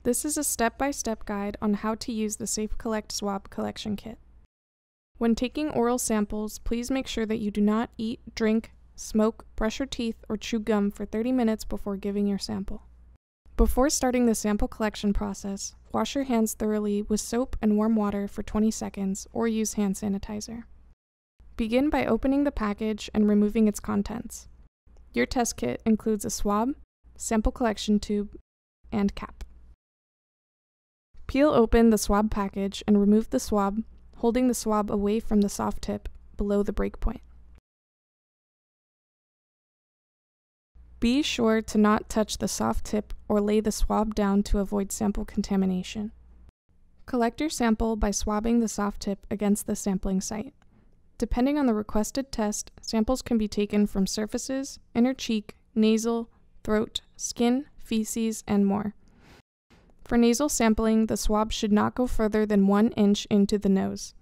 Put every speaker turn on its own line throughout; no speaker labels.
This is a step-by-step guide on how to use the SafeCollect Swab collection kit. When taking oral samples, please make sure that you do not eat, drink, smoke, brush your teeth, or chew gum for 30 minutes before giving your sample. Before starting the sample collection process, wash your hands thoroughly with soap and warm water for 20 seconds or use hand sanitizer. Begin by opening the package and removing its contents. Your test kit includes a swab, sample collection tube, and cap. Peel open the swab package and remove the swab, holding the swab away from the soft tip below the breakpoint. Be sure to not touch the soft tip or lay the swab down to avoid sample contamination. Collect your sample by swabbing the soft tip against the sampling site. Depending on the requested test, samples can be taken from surfaces, inner cheek, nasal, throat, skin, feces, and more. For nasal sampling, the swab should not go further than 1 inch into the nose.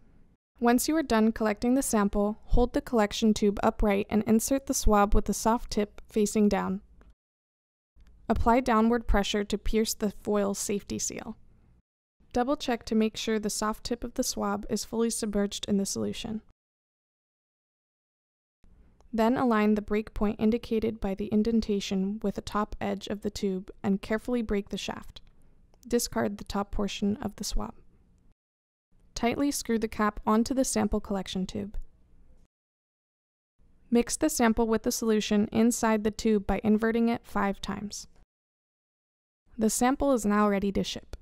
Once you are done collecting the sample, hold the collection tube upright and insert the swab with the soft tip facing down. Apply downward pressure to pierce the foil safety seal. Double check to make sure the soft tip of the swab is fully submerged in the solution. Then align the breakpoint indicated by the indentation with the top edge of the tube and carefully break the shaft. Discard the top portion of the swab. Tightly screw the cap onto the sample collection tube. Mix the sample with the solution inside the tube by inverting it 5 times. The sample is now ready to ship.